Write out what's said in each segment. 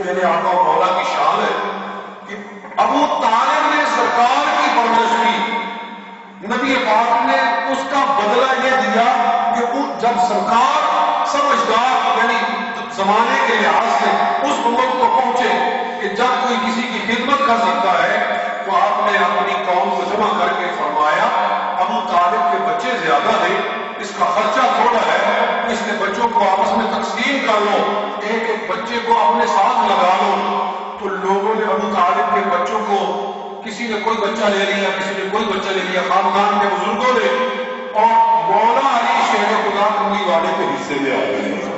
میرے آقا و مولا کی شان ہے کہ ابو طالب نے سرکار کی پرورش کی، نبی پاک نے اس کا بدلہ یہ دیا کہ جب سرکار سمجھدار یعنی زمانے کے لحاظ سے اس وقت کو پہنچے کہ جب کوئی کسی کی خدمت کر سکتا ہے، تو آپ نے اپنی قوم کو جمع کر کے فرمایا ابو طالب کے بچے زیادہ ہیں، اس کا خرچہ تھوڑا ہے، اس کے بچوں کو آپس میں تقسیم کر لو، ایک ایک بچے کو اپنے ساتھ لگا لو۔ تو لوگوں نے ابو طالب کے بچوں کو، کسی نے کوئی بچہ لے لیا، کسی نے کوئی بچہ لے لیا، خاندان کے بزرگوں نے، اور مولا علی شیر خدا کملی والے کے حصے میں آ گئے۔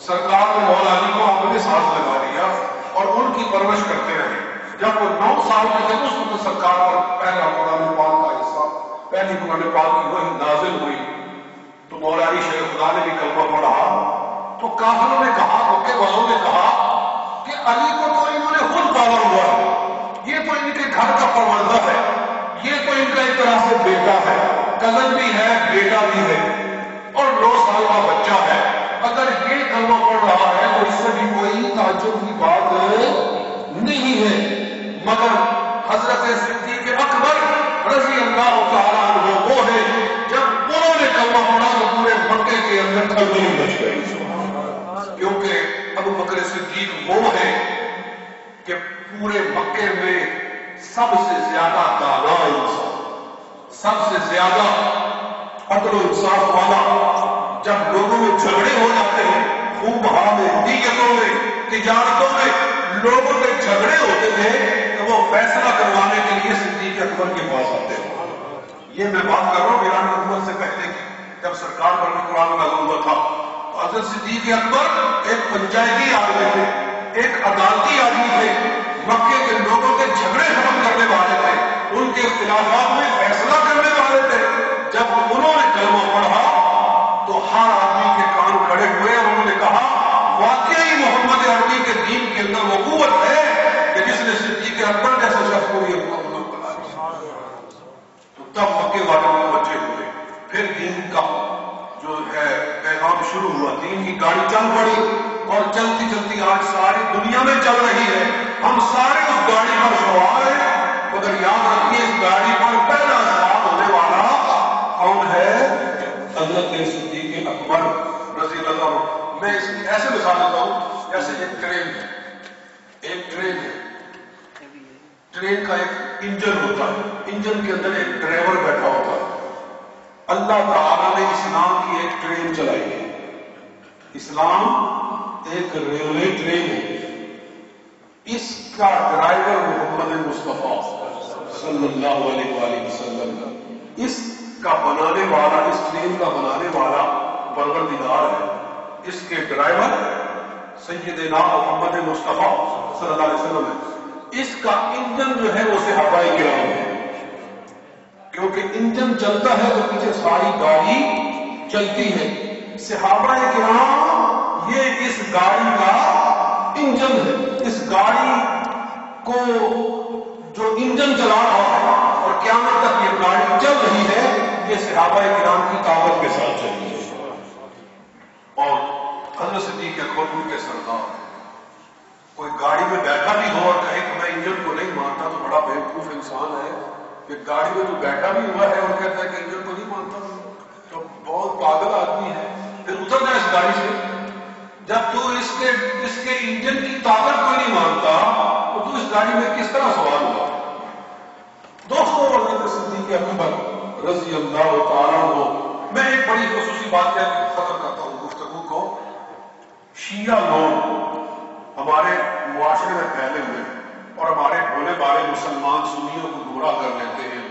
سرکار نے مولا علی کو اپنے ساتھ لگا لیا اور ان کی پرورش کرتے رہے۔ جب وہ 9 سال کے تھے اس وقت سرکار پر پہلا قرآن پاک کا حصہ، پہلی قرآن پاک کی وحی نازل ہوئی، تو مولا علی شیر خدا نے بھی کلمہ پڑھا۔ تو کافروں نے کہا، مکے والوں نے کہا کہ علی کو تو انہوں نے خود پالا ہوا ہے، یہ تو ان کے گھر کا پروردہ ہے، یہ تو ان کا ایک طرح سے بیٹا ہے، کزن بھی ہے، بیٹا بھی ہے، اور 9 سال کا بچہ ہے، اگر یہ کلمہ پڑھ رہا ہے تو اس سے بھی کوئی تعجب کی بات نہیں ہے۔ مگر حضرت صدیق اکبر رضی اللہ تعالیٰ عنہ وہ ہے جب انہوں نے کلمہ پڑھا تو پورے مکے کے اندر کھلبلی مچ گئی، کیونکہ ابو بکر صدیق وہ ہے کہ پورے مکے میں سب سے زیادہ دانا انسان، سب سے زیادہ عدل و انصاف والا۔ جب لوگوں میں جھگڑے ہو جاتے ہیں، خون بہا میں، دیگتوں میں، تجارتوں میں لوگوں کے جھگڑے ہوتے تھے، تو وہ فیصلہ کروانے کے لیے صدیق اکبر کے پاس آتے ہیں۔ یہ میں بات کر رہا ہوں میرا نبوت سے پہلے کی، جب سرکار پر قرآن نازل ہوا تھا، تو حضرت صدیق اکبر ایک پنچایتی آدمی تھے، ایک عدالتی آدمی تھے، مکے کے لوگوں کے جھگڑے ختم کرنے والے تھے، ان کے اختلافات میں فیصلہ کرنے والے تھے۔ جب انہوں نے کلمہ پڑھا تو ہر آدمی کے کان کھڑے ہوئے اور انہوں نے کہا واقعی محمد عربی کے دین کے اندر وہ قوت ہے کہ جس نے صدیق اکبر جیسے شخص کو یہ حکم بنا دیا۔ تو تب مکے والے متوجہ ہوئے، پھر دین کا جو ہے پیغام شروع ہوا، دین کی گاڑی چل پڑی، اور چلتی چلتی آج ساری دنیا میں چل رہی ہے، ہم سارے اس گاڑی پر سوار ہیں، مگر یاد رکھیے اس گاڑی پر پہلا سوار ہونے والا کون ہے؟ حضرت صدیق اکبر رضی اللہ عنہ۔ میں اس کی ایسے مثال دیتا ہوں جیسے ایک ٹرین ہے، ایک ٹرین ہے، ٹرین کا ایک انجن ہوتا ہے، انجن کے اندر ایک ڈرائیور بیٹھا ہوتا ہے۔ اللہ تعالیٰ نے اسلام کی ایک ٹرین چلائی ہے، اسلام ایک ریلوے ٹرین ہے، اس کا ڈرائیور محمد مصطفیٰ صلی اللہ علیہ وآلہ وسلم، اس کا بنانے والا، اس ٹرین کا بنانے والا پروردگار ہے، اس کے ڈرائیور سیدنا محمد مصطفیٰ صلی اللہ علیہ وسلم ہے۔ اس کا انجن جو ہے وہ صحابہ کرام ہے، کیونکہ انجن چلتا ہے تو پیچھے ساری گاڑی چلتی ہے۔ صحابہ کرام یہ اس گاڑی کا انجن ہے، اس گاڑی کو جو انجن چلا رہا ہے اور قیامت تک یہ گاڑی چل رہی ہے، یہ صحابہ کرام کی طاقت کے ساتھ چل رہی ہے۔ اور حضرت صدیق اکبر ان کے سردار ہیں۔ کوئی گاڑی میں بیٹھا بھی ہو اور کہے کہ میں انجن کو نہیں مانتا تو بڑا بیوقوف انسان ہے، کہ گاڑی میں تو بیٹھا بھی ہوا ہے اور کہتا ہے کہ انجن کو نہیں مانتا، تو بہت پاگل آدمی ہے۔ پھر اتر جائے اس گاڑی سے، جب تو اس کے انجن کی طاقت کو نہیں مانتا تو اس گاڑی میں کس طرح سوار ہوا؟ دوستوں، حضرت صدیق اکبر رضی اللہ تعالیٰ عنہ، میں ایک بڑی خصوصی بات کہہ کے ختم کرتا ہوں گفتگو کو۔ شیعہ لوگ ہمارے معاشرے میں پھیلے ہوئے اور ہمارے بھولے بھالے مسلمان سنیوں کو گمراہ کر لیتے ہیں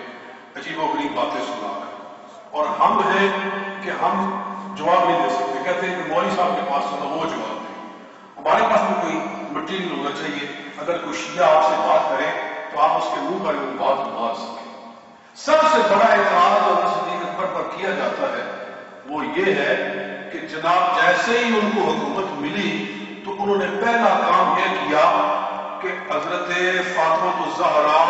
عجیب و غریب باتیں سنا کر، اور ہم ہیں کہ ہم جواب نہیں دے سکتے، کہتے ہیں کہ مولوی صاحب کے پاس تو وہ جواب دیں۔ ہمارے پاس بھی کوئی مٹیریل ہونا چاہیے، اگر کوئی شیعہ آپ سے بات کرے تو آپ اس کے منہ پر وہ بات مار سکیں۔ سب سے بڑا اعتراض جو صدیق اکبر پر کیا جاتا ہے وہ یہ ہے کہ جناب جیسے ہی ان کو حکومت ملی تو انہوں نے پہلا کام یہ کیا کہ حضرت فاطمہ الزہرا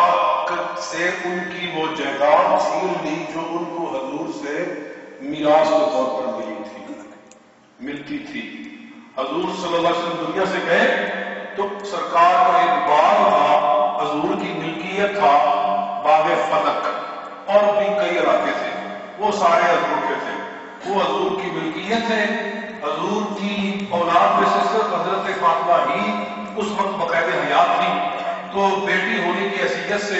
سے ان کی وہ جائیداد چھین لی جو ان کو حضور سے میراث کے طور پر ملتی تھی۔ حضور صلی اللہ علیہ وسلم دنیا سے گئے تو سرکار کا ایک باغ تھا، حضور کی ملکیت تھا، باغ فتق، اور بھی کئی علاقے تھے، وہ سارے حضور کے تھے، وہ حضور کی ملکیت ہے۔ حضور کی اولاد میں سے صرف حضرت فاطمہ ہی اس وقت بقید حیات تھی، تو بیٹی ہونے کی حیثیت سے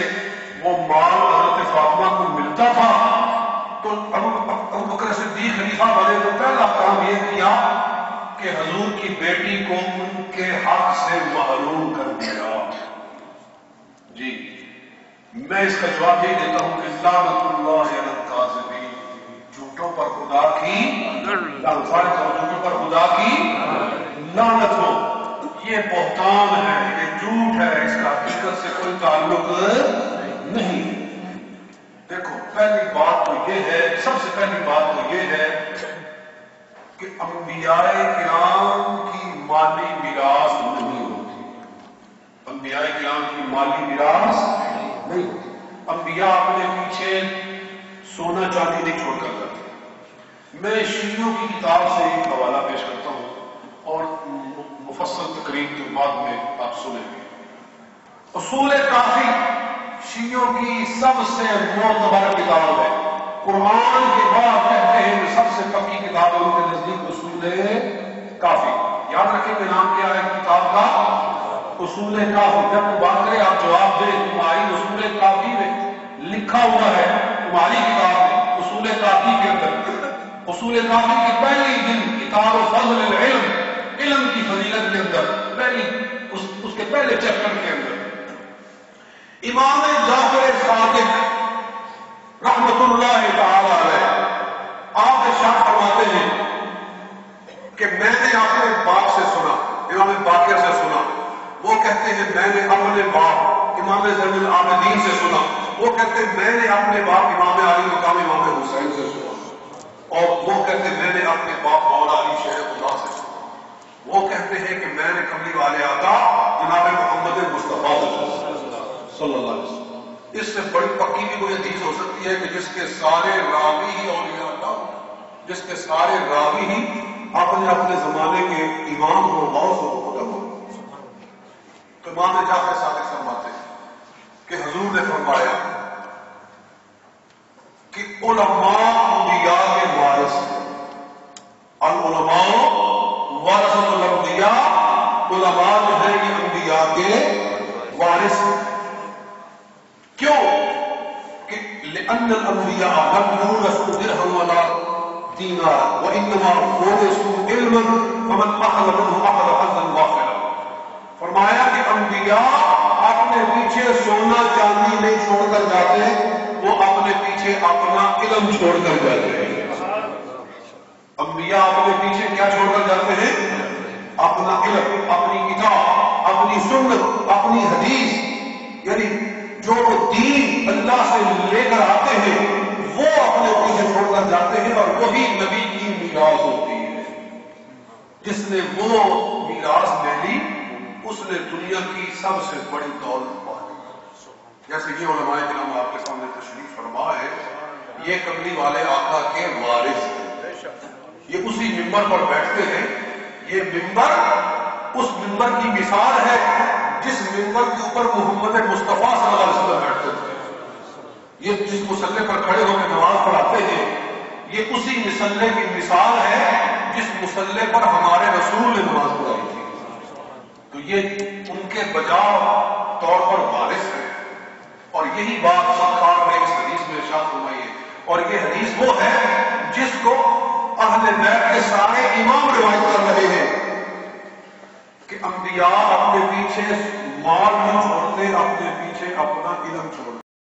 وہ مال حضرت فاطمہ کو ملتا تھا۔ تو ابو بکر صدیق خلیفہ بنے تو پہلا کام یہ کیا کہ حضور کی بیٹی کو ان کے حق سے محروم کر دیا۔ جی میں اس کا جواب یہ دیتا ہوں کہ لعنت اللہ علی الکاذبین، جھوٹوں پر خدا کی جھوٹوں پر خدا کی لعنت ہو۔ یہ بہتان ہے، یہ جھوٹ ہے، اس کا حقیقت سے کوئی تعلق نہیں۔ دیکھو پہلی بات تو یہ ہے، سب سے پہلی بات تو یہ ہے کہ انبیاء کرام کی مالی میراث نہیں ہوتی، انبیاء کرام کی مالی میراث نہیں ہوتی۔ انبیاء اپنے پیچھے سونا چاندی نہیں چھوڑ کر جاتے۔ میں شیعوں کی کتاب سے ایک حوالہ پیش کرتا ہوں اور مفصل تقریر کے بعد میں آپ سنیں گے۔ اصول کافی شیعوں کی سب سے معتبر کتاب ہے، قرآن کے بعد کہتے ہیں سب سے پکی کتاب ہے ان کے نزدیک اصول کافی۔ یاد رکھیں کہ نام کیا ہے کتاب کا؟ اصول کافی۔ جب وہ بات کرے آپ جواب دیں، تمہاری اصول کافی میں لکھا ہوا ہے، تمہاری کتاب میں اصول کافی کے اندر، اصول کافی کی پہلی دن کتاب فضل العلم، علم کی فضیلت کے اندر پہلی اس کے پہلے چیپٹر کے اندر امام جعفر صادق رحمت اللہ تعالی علیہ آپ ارشاد فرماتے ہیں کہ میں نے اپنے باپ سے سنا، امام باقر سے سنا، وہ کہتے ہیں میں نے اپنے باپ امام زین العابدین سے سنا، وہ کہتے ہیں میں نے اپنے باپ امام علی مقام امام حسین سے سنا، اور وہ کہتے ہیں میں نے اپنے باپ مولا علی شیخ اللہ سے سنا، وہ کہتے ہیں کہ میں نے کملی والے آقا جناب محمد مصطفیٰ صلی اللہ علیہ وسلم۔ اس سے بڑی پکی بھی کوئی حدیث ہو سکتی ہے کہ جس کے سارے راوی ہی اولیاء اللہ، جس کے سارے راوی ہی اپنے اپنے زمانے کے امام ہو، غوث ہو، قطب ہو۔ تو امام جعفر صادق فرماتے ہیں کہ حضور نے فرمایا کہ علماء انبیاء کے وارث ہیں، العلماء ورثۃ الانبیاء، علماء جو ہے یہ انبیاء کے وارث ہیں۔ کیوں؟ کہ لأن الانبیاء لم یورثوا درہما ولا دینارا وانما ورثوا علما فمن اخذ منه اخذ حظا وافرا۔ فرمایا کہ انبیاء اپنے پیچھے سونا چاندی نہیں چھوڑ کر جاتے، وہ اپنے پیچھے اپنا علم چھوڑ کر جاتے ہیں۔ انبیاء اپنے پیچھے کیا چھوڑ کر جاتے ہیں؟ اپنا علم، اپنی کتاب، اپنی سنت، اپنی حدیث، یعنی جو دین اللہ سے لے کر آتے ہیں وہ اپنے پیچھے چھوڑ کر جاتے ہیں، اور وہی نبی کی میراث ہوتی ہے۔ جس نے وہ میراث لے لی اس نے دنیا کی سب سے بڑی دولت پا لی۔ جیسے یہ علماء کرام آپ کے سامنے تشریف فرما ہے، یہ کملی والے آقا کے وارث ہیں، یہ اسی ممبر پر بیٹھتے ہیں۔ یہ ممبر اس ممبر کی مثال ہے جس ممبر کے اوپر محمد مصطفیٰ صلی اللہ علیہ وسلم بیٹھتے تھے۔ یہ جس مسلح پر کھڑے ہو کے نماز پڑھاتے ہیں، یہ اسی مسلح کی مثال ہے جس مسلح پر ہمارے رسول نے نماز پڑھائی تھی۔ تو یہ ان کے بجا طور پر وارث ہے، اور یہی بات سرکار نے اس حدیث میں ارشاد فرمائی ہے۔ اور یہ حدیث وہ ہے جس کو اہل بیت کے سارے امام روایت کر رہے ہیں کہ انبیاء اپنے پیچھے مال نہیں چھوڑتے، اپنے پیچھے اپنا علم چھوڑتے۔